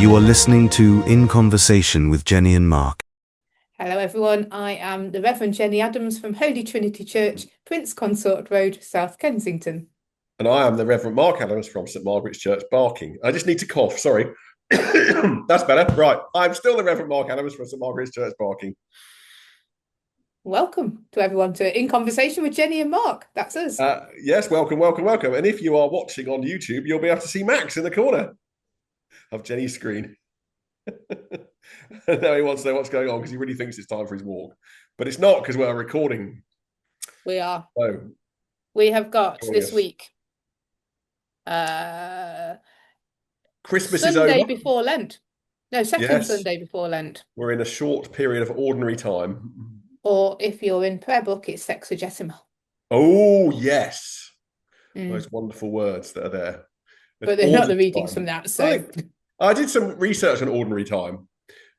You are listening to In Conversation with Jennie and Mark. Hello, everyone. I am the Reverend Jennie Adams from Holy Trinity Church, Prince Consort Road, South Kensington. And I am the Reverend Mark Adams from St Margaret's Church, Barking. I just need to cough, sorry. That's better. Right. I'm still the Reverend Mark Adams from St Margaret's Church, Barking. Welcome to everyone to In Conversation with Jennie and Mark. That's us. Yes, welcome. And if you are watching on YouTube, you'll be able to see Max in the corner of Jennie's screen. Now he wants to know what's going on because he really thinks it's time for his walk. But it's not because we're recording. We are. So, we have got this yes. week Christmas Sunday is over. before Lent. No, second Sunday before Lent. We're in a short period of ordinary time. Or if you're in prayer book, it's sexagesimal. Oh, yes. Those wonderful words that are there. But they're not the readings from that. So I did some research on ordinary time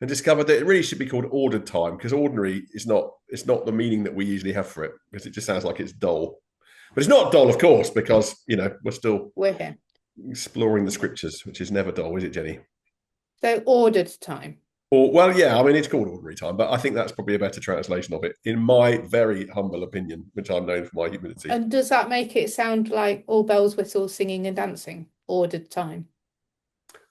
and discovered that it really should be called ordered time, because ordinary is not, it's not the meaning that we usually have for it, because it just sounds like it's dull. But it's not dull, of course, because, you know, we're here exploring the scriptures, which is never dull, is it, Jennie? So ordered time. Or, well, yeah, I mean, it's called ordinary time, but I think that's probably a better translation of it, in my very humble opinion, which I'm known for my humility. And does that make it sound like all bells, whistles, singing and dancing? Ordered time.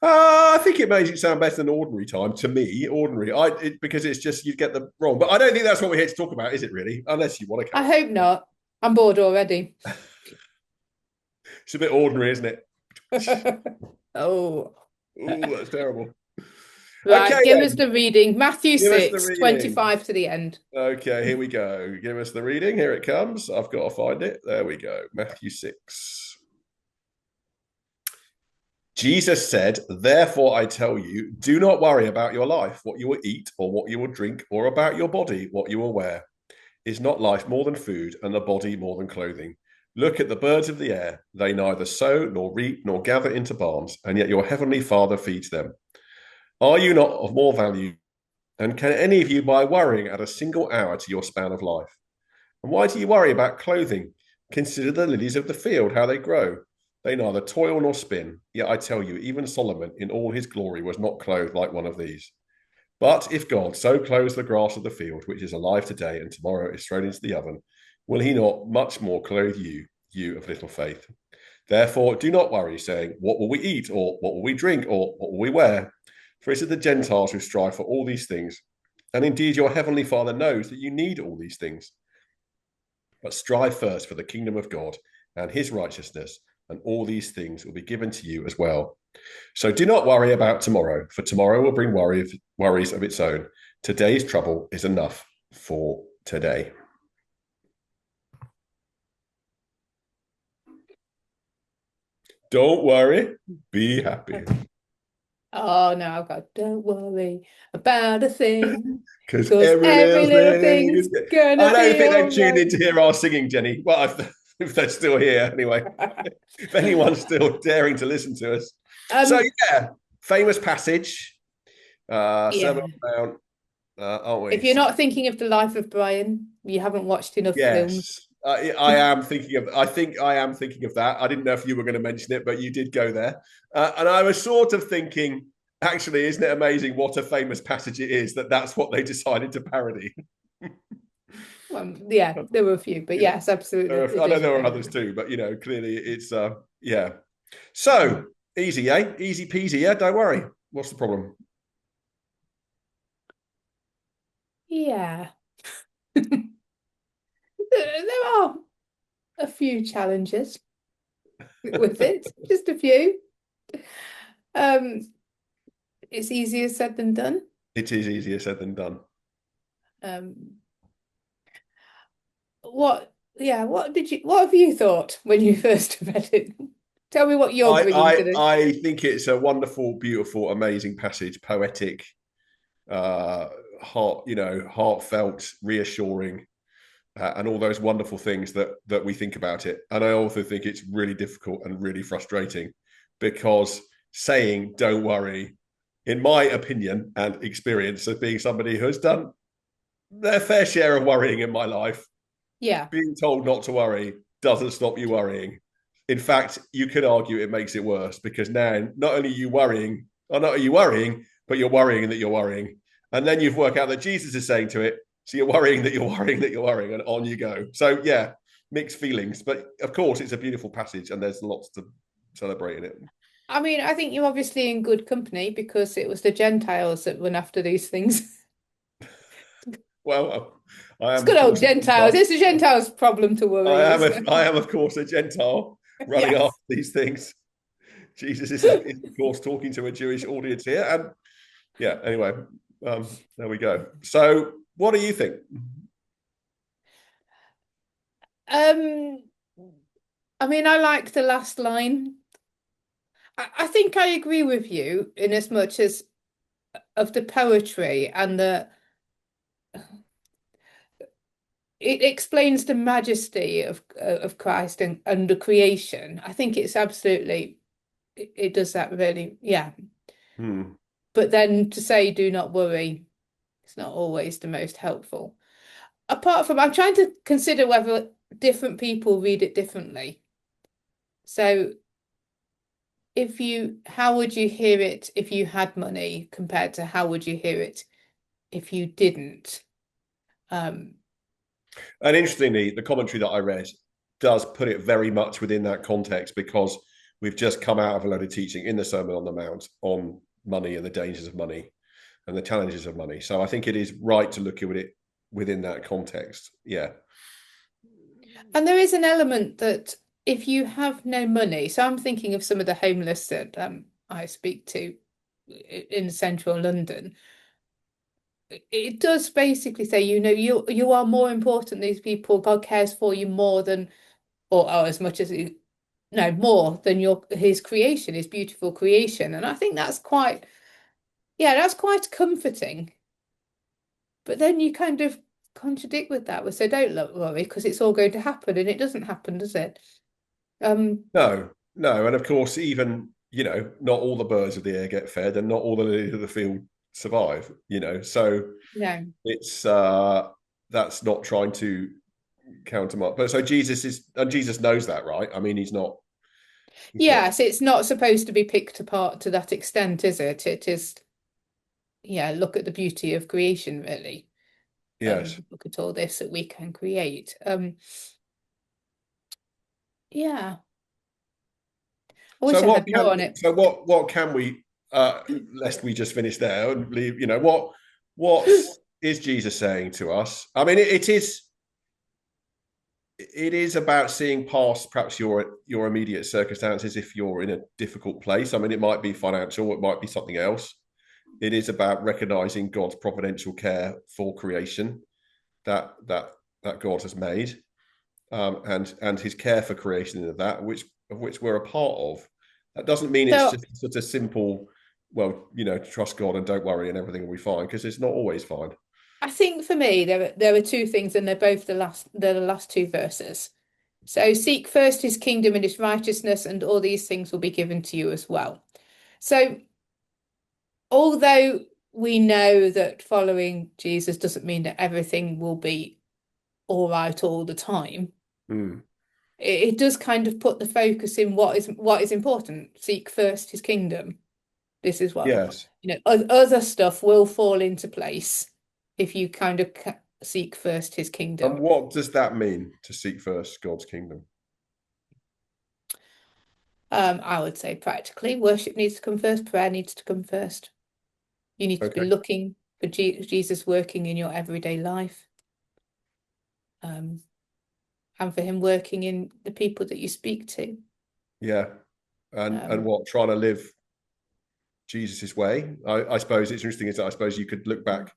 I think it makes it sound better than ordinary time to me. Ordinary, because it's just you get the wrong. But I don't think that's what we're here to talk about, is it? Really? Unless you want to. I hope not. I'm bored already. It's a bit ordinary, isn't it? Oh, that's terrible. Right, okay, give us the reading. Matthew 6, 25 to the end. Okay, here we go. Give us the reading. Here it comes. I've got to find it. There we go. Matthew 6. Jesus said, "Therefore I tell you, do not worry about your life, what you will eat or what you will drink, or about your body, what you will wear. Is not life more than food, and the body more than clothing? Look at the birds of the air. They neither sow nor reap nor gather into barns, and yet your heavenly Father feeds them. Are you not of more value? And can any of you, by worrying, add a single hour to your span of life? And why do you worry about clothing? Consider the lilies of the field, how they grow. They neither toil nor spin. Yet I tell you, even Solomon in all his glory was not clothed like one of these. But if God so clothes the grass of the field, which is alive today and tomorrow is thrown into the oven, will he not much more clothe you, you of little faith? Therefore, do not worry, saying, what will we eat, or what will we drink, or what will we wear? For it is the Gentiles who strive for all these things. And indeed, your heavenly Father knows that you need all these things. But strive first for the kingdom of God and his righteousness, and all these things will be given to you as well. So do not worry about tomorrow, for tomorrow will bring worries of its own. Today's trouble is enough for today." Don't worry, be happy. Oh, no, I've got, don't worry about a thing. Because every little thing is gonna I don't think they've right. tuned in to hear our singing, Jennie. Well, if they're still here, anyway. If anyone's still daring to listen to us. So, yeah, famous passage. Sermon on the Mount, aren't we? If you're not thinking of the life of Brian, you haven't watched enough films. I am thinking of. I think I am thinking of that. I didn't know if you were going to mention it, but you did go there, and I was sort of thinking, actually, isn't it amazing what a famous passage it is that's what they decided to parody? Yeah, there were a few, but yes, absolutely. I know there were others too, but you know, clearly it's yeah. So easy, eh? Easy peasy, yeah. Don't worry. What's the problem? Yeah. There are a few challenges with it, just a few. It's easier said than done. It is easier said than done. What have you thought when you first read it? Tell me what you're bringing to this. I think it's a wonderful, beautiful, amazing passage, poetic, heartfelt, reassuring, and all those wonderful things that we think about it. And I also think it's really difficult and really frustrating, because saying "don't worry," in my opinion and experience of being somebody who has done their fair share of worrying in my life, being told not to worry doesn't stop you worrying. In fact, you could argue it makes it worse, because now not only are you worrying Oh, no, are you worrying? But you're worrying that you're worrying. And then you've worked out that Jesus is saying to it, so you're worrying that you're worrying that you're worrying, and on you go. So, yeah, mixed feelings. But of course, it's a beautiful passage and there's lots to celebrate in it. I mean, I think you're obviously in good company because it was the Gentiles that went after these things. Well, I It's am, of good old course, a Gentiles. Gentile. It's the Gentiles' problem to worry, isn't it? I am, of course, a Gentile running Yes. after these things. Jesus is of course, talking to a Jewish audience here. And yeah, anyway, there we go. So, what do you think? Um, I mean, I like the last line. I think I agree with you in as much as of the poetry and the it explains the majesty of Christ and the creation. I think it's absolutely it does that really, yeah. Hmm. But then to say do not worry, it's not always the most helpful. Apart from I'm trying to consider whether different people read it differently. So how would you hear it if you had money compared to how would you hear it if you didn't? Um, And interestingly, the commentary that I read does put it very much within that context because we've just come out of a load of teaching in the Sermon on the Mount on money and the dangers of money and the challenges of money. So I think it is right to look at it within that context. Yeah. and there is an element that if you have no money, so I'm thinking of some of the homeless that I speak to in central London. It does basically say, you are more important than these people. God cares for you more than, or as much as no, more than his creation, his beautiful creation. And I think that's quite comforting. But then you kind of contradict with that. We say, don't worry, because it's all going to happen, and it doesn't happen, does it? No, no. And of course, even, not all the birds of the air get fed and not all the lilies of the field survive, So No. it's that's not trying to counter mark. But so Jesus knows that, right? I mean, he's not. Yes, it's not supposed to be picked apart to that extent, is it? It is, yeah, look at the beauty of creation, really. Yes. Look at all this that we can create. Yeah, I So wish I what had more can on it. so what can we lest we just finish there and leave, what is Jesus saying to us? I mean, it is about seeing past perhaps your immediate circumstances if you're in a difficult place. I mean, it might be financial, it might be something else. It is about recognizing God's providential care for creation that God has made, and His care for creation of that, of which we're a part of. That doesn't mean it's So just such a simple, well, trust God and don't worry and everything will be fine, because it's not always fine. I think for me there are two things, and they're both the last two verses. So seek first his kingdom and his righteousness, and all these things will be given to you as well. So although we know that following Jesus doesn't mean that everything will be all right all the time, Mm. it does kind of put the focus in what is important. Seek first his kingdom. This is what, Yes. other stuff will fall into place if you kind of seek first his And kingdom. what does that mean, to seek first God's kingdom? I would say practically, worship needs to come first, prayer needs to come first. You need to be Okay. looking for Jesus working in your everyday life, and for him working in the people that you speak to. Yeah. And Um, what, trying to live Jesus's way? I suppose it's interesting is that I suppose you could look back.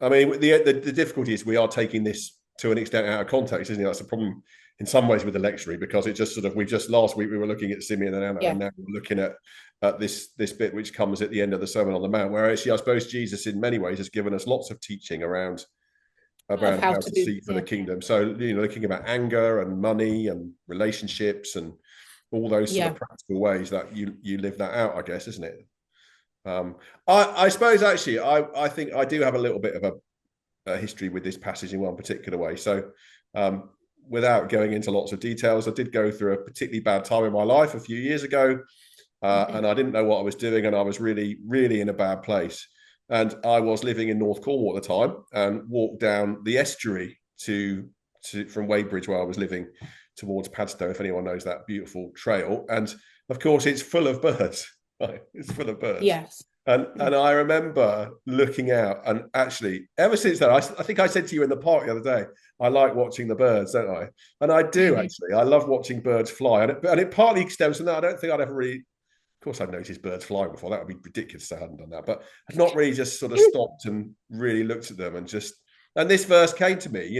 I mean, the difficulty is we are taking this to an extent out of context, isn't it? That's a problem in some ways with the lectionary, because it just sort of, we just last week we were looking at Simeon and Anna, yeah, and now we're looking at this bit which comes at the end of the Sermon on the Mount, where actually I suppose Jesus in many ways has given us lots of teaching around of how how to to do, seek for the yeah, kingdom. So, looking about anger and money and relationships and all those sort of yeah. practical ways that you live that out, I guess, isn't it? I suppose actually I think I do have a little bit of a history with this passage in one particular way. So, without going into lots of details, I did go through a particularly bad time in my life a few years ago. and I didn't know what I was doing, and I was really, really in a bad place. And I was living in North Cornwall at the time, and walked down the estuary to from Weybridge, where I was living, towards Padstow, if anyone knows that beautiful trail. And of course, it's full of birds. It's full of birds. Yes. And I remember looking out, and actually, ever since then, I think I said to you in the park the other day, I like watching the birds, don't I? And I do, actually. I love watching birds fly. And it partly stems from that. I don't think I'd ever really, of course, I'd noticed birds flying before. That would be ridiculous if I hadn't done that. But I've not really just sort of stopped and really looked at them, and this verse came to me,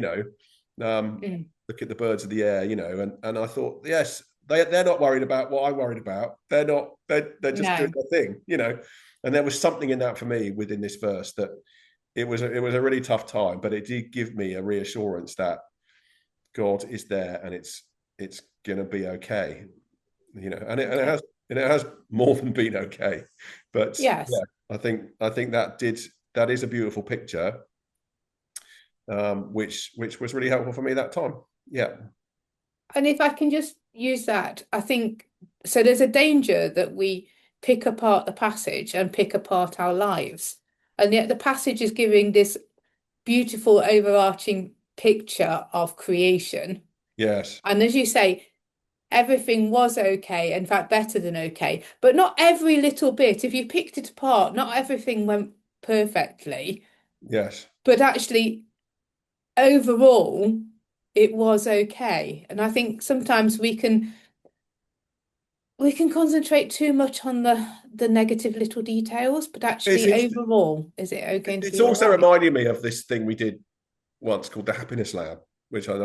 look at the birds of the air, and I thought, yes, they're not worried about what I'm worried about. They're just doing their thing, And there was something in that for me within this verse, that it was a really tough time, but it did give me a reassurance that God is there, and it's gonna be okay, and it has more than been okay. But yes, I think that is a beautiful picture, which was really helpful for me that time. Yeah. And if I can just use that, I think so. There's a danger that we pick apart the passage and pick apart our lives, and yet the passage is giving this beautiful overarching picture of creation. Yes. And as you say, everything was okay, in fact, better than okay, but not every little bit. If you picked it apart, not everything went perfectly. Yes. But actually, overall, it was okay. And I think sometimes we can concentrate too much on the negative little details, but actually overall, is it okay? It's also reminding me of this thing we did once called the Happiness Lab, which I don't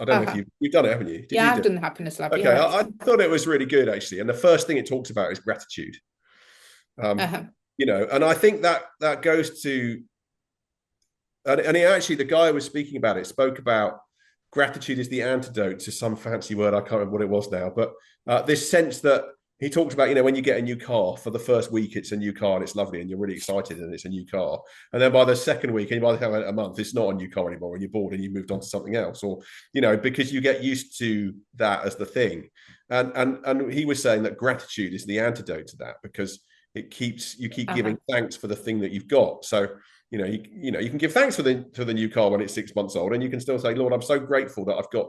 know if you've done it, haven't you? I've done the Happiness Lab. Okay, I thought it was really good, actually. And the first thing it talks about is gratitude. And I think that goes to, and actually, the guy who was speaking about it spoke about gratitude is the antidote to some fancy word. I can't remember what it was now, but this sense that he talked about, when you get a new car, for the first week, it's a new car and it's lovely and you're really excited and it's a new car. And then by the second week, and by the time a month, it's not a new car anymore and you're bored and you moved on to something else, or, because you get used to that as the thing. And he was saying that gratitude is the antidote to that, because you keep giving thanks for the thing that you've got. So, you can give thanks for the new car when it's 6 months old, and you can still say, Lord, I'm so grateful that I've got,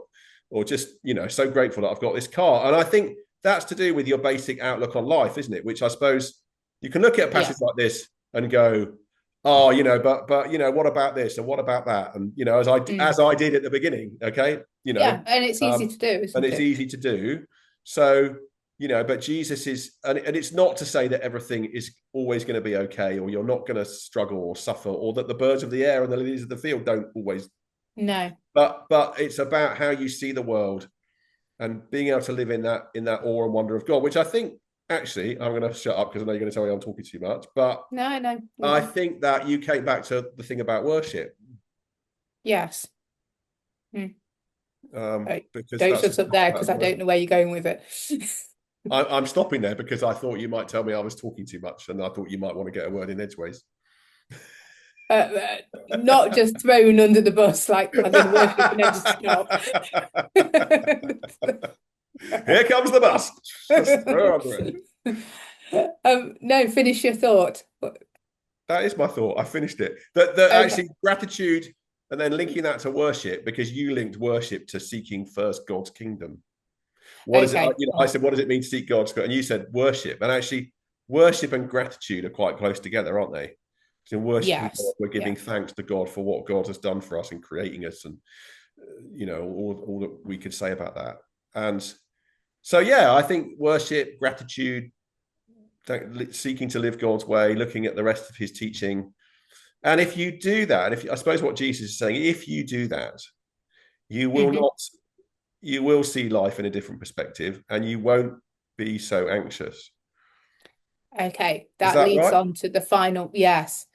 or just, so grateful that I've got this car. And I think that's to do with your basic outlook on life, isn't it? Which I suppose you can look at a passage like this and go, oh, but what about this and what about that? And as I did at the beginning, okay, and it's easy to do, isn't it? And it's easy to do. So, but Jesus is, and it's not to say that everything is always going to be okay, or you're not going to struggle or suffer, or that the birds of the air and the lilies of the field don't always. No. But it's about how you see the world, and being able to live in that awe and wonder of God, which I think, actually, I'm going to shut up because I know you're going to tell me I'm talking too much. But no. I think that you came back to the thing about worship. Yes. Because don't shut up there, because I don't know where you're going with it. I'm stopping there because I thought you might tell me I was talking too much, and I thought you might want to get a word in edgeways. Not just thrown under the bus, like I've been worshiping every stop. Here comes the bus. No, finish your thought. That is my thought. I finished it. Okay. Actually, gratitude, and then linking that to worship, because you linked worship to seeking first God's kingdom. What is it? I said, what does it mean to seek God's kingdom? And you said worship. And actually, worship and gratitude are quite close together, aren't they? In worship, God, we're giving thanks to God for what God has done for us in creating us, and all that we could say about that. And so, I think worship, gratitude, seeking to live God's way, looking at the rest of His teaching, and if you do that, I suppose what Jesus is saying, if you do that, you will you will see life in a different perspective, and you won't be so anxious. Okay, that leads on to the final. Yes.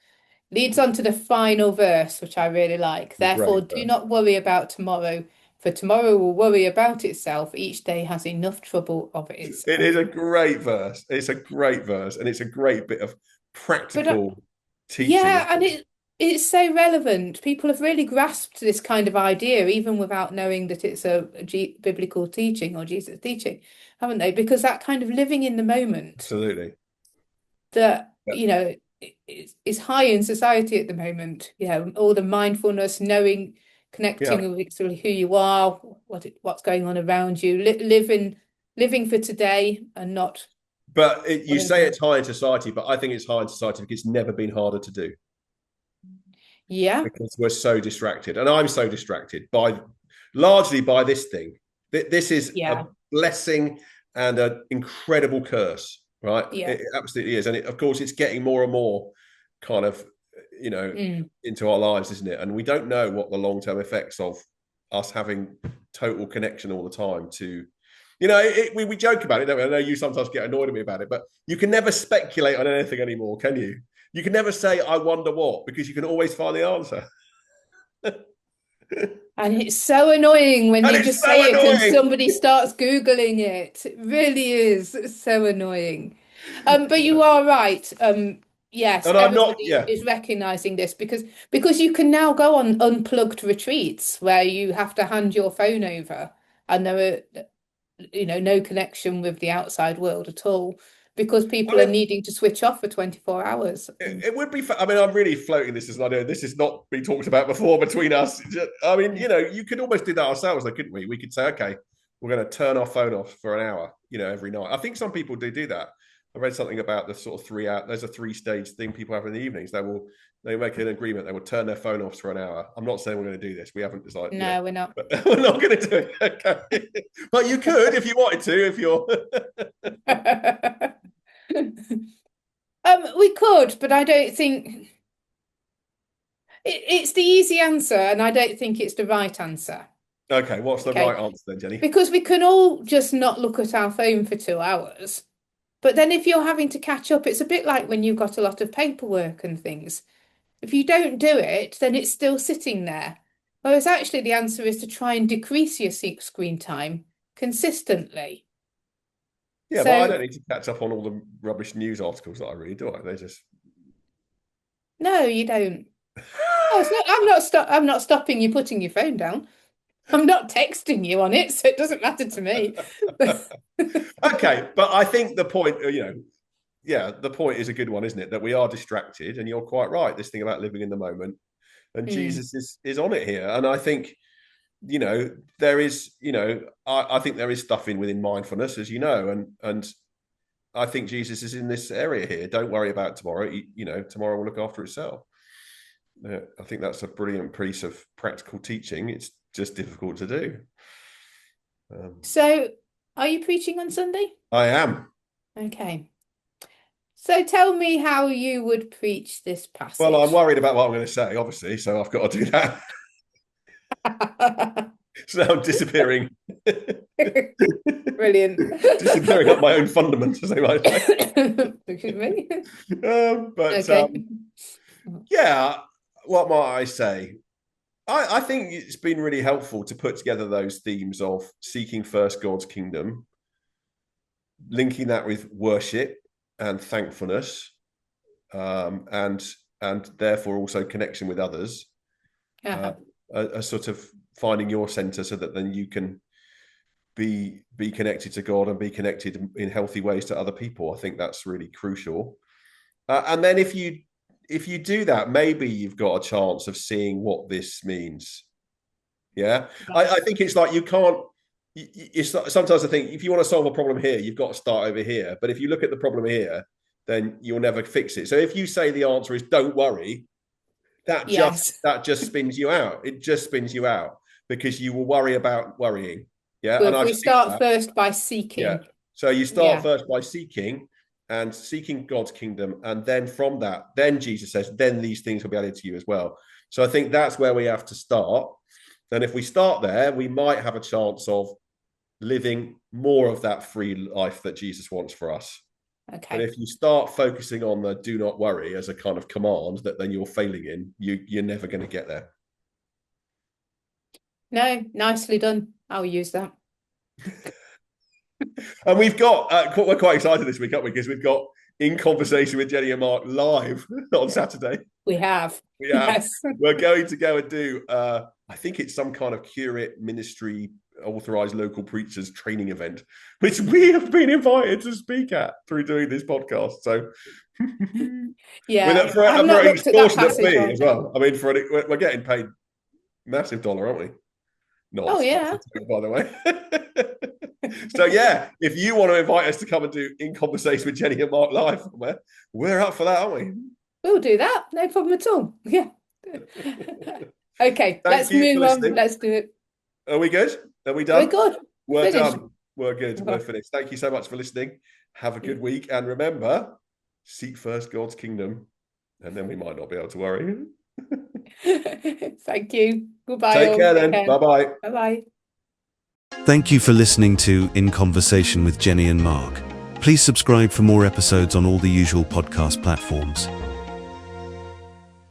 Leads on to the final verse, which I really like. Therefore, do not worry about tomorrow, for tomorrow will worry about itself. Each day has enough trouble of its own. It is a great verse. It's a great verse, and it's a great bit of practical teaching. Yeah, and it's so relevant. People have really grasped this kind of idea, even without knowing that it's a biblical teaching or Jesus teaching, haven't they? Because that kind of living in the moment Absolutely. that, Yeah. is high in society at the moment. All the mindfulness, knowing, Yeah. connecting with sort of who you are, what's going on around you, living for today and not. But you say it's high in society, but I think it's high in society because it's never been harder to do. Yeah, Because we're so distracted, and I'm so distracted largely by this thing. This is a yeah, blessing and an incredible curse, right? yeah. It absolutely is, and of course, it's getting more and more kind of, into our lives, isn't it? And we don't know what the long-term effects of us having total connection all the time to. We joke about it, don't we? I know you sometimes get annoyed at me about it, but you can never speculate on anything anymore, can you? You can never say, I wonder what, because you can always find the answer. And it's so annoying when And you it's just so say it and annoying. somebody starts Googling it. It really is so annoying. But you are right. Yes, And I'm not, everybody yeah. is recognizing this because you can now go on unplugged retreats where you have to hand your phone over and there are, no connection with the outside world at all because people Well, are needing to switch off for 24 hours. it would be, I mean, I'm really floating this as an idea. This has not been talked about before between us. I mean, you could almost do that ourselves, though, couldn't we? We could say, okay, we're going to turn our phone off for an hour, every night. I think some people do that. I read something about the sort of there's a 3-stage thing people have in the evenings. They make an agreement. They will turn their phone off for an hour. I'm not saying we're going to do this. We haven't decided. No, we're not. But we're not going to do it. Okay. But you could if you wanted to, if you're. We could, but I don't think it's the easy answer, and I don't think it's the right answer. Okay, what's the right Okay, answer then, Jenny? because we can all just not look at our phone for 2 hours. But then if you're having to catch up, it's a bit like when you've got a lot of paperwork and things. If you don't do it, then it's still sitting there. Whereas actually the answer is to try and decrease your screen time consistently. Yeah, but I So don't need to catch up on all the rubbish news articles that I read, do I? They just. no, you don't. Oh, it's not, I'm not stopping you putting your phone down. I'm not texting you on it, so it doesn't matter to me. Okay, but I think the point, the point is a good one, isn't it? That we are distracted, and you're quite right. This thing about living in the moment, and Jesus is on it here, and I think, there is, I think there is stuff within mindfulness, as you know, and I think Jesus is in this area here. Don't worry about tomorrow. Tomorrow will look after itself. I think that's a brilliant piece of practical teaching. It's just difficult to do. So, are you preaching on Sunday? I am. Okay. So tell me how you would preach this passage. Well, I'm worried about what I'm going to say, obviously, so I've got to do that. So I'm disappearing. Brilliant. Disappearing up my own fundament, as they might say. Excuse me. Okay. Yeah, what might I say? I think it's been really helpful to put together those themes of seeking first God's kingdom, linking that with worship and thankfulness, and therefore also connection with others, a sort of finding your center so that then you can be connected to God and be connected in healthy ways to other people. I think that's really crucial. And then if you do that, maybe you've got a chance of seeing what this means. Yeah, I think it's like you can't. Sometimes I think if you want to solve a problem here, you've got to start over here. But if you look at the problem here, then you'll never fix it. So if you say the answer is don't worry, that just spins you out. It just spins you out because you will worry about worrying. Yeah, but and if we start first by seeking. Yeah, so you start first by seeking God's kingdom, and then from that, then Jesus says, then these things will be added to you as well. So I think that's where we have to start. And if we start there, we might have a chance of living more of that free life that Jesus wants for us. Okay. But if you start focusing on the do not worry as a kind of command that then you're failing in, you're never going to get there. No, nicely done. I'll use that. And we've got, we're quite excited this week, aren't we? Because we've got In Conversation with Jennie and Mark live on Saturday. We have. We have. Yes. We're going to go and do, I think it's some kind of curate ministry authorized local preachers training event, which we have been invited to speak at through doing this podcast. So, yeah, for I've an not looked at that extortionate passage fee right as now. well. I mean, we're getting paid massive dollar, aren't we? Not, Oh, yeah. by the way. So yeah, if you want to invite us to come and do In Conversation with Jennie and Mark live, we're up for that, aren't we? We'll do that. No problem at all. Yeah. Okay, let's move on. Let's do it. Are we good? Are we done? We're good. We're Finished. done. We're good. We're finished. Thank you so much for listening. Have a good week. And remember, seek first God's kingdom, and then we might not be able to worry. Thank you. Goodbye. Take care then. Bye-bye. Bye-bye. Thank you for listening to In Conversation with Jennie and Mark. Please subscribe for more episodes on all the usual podcast platforms.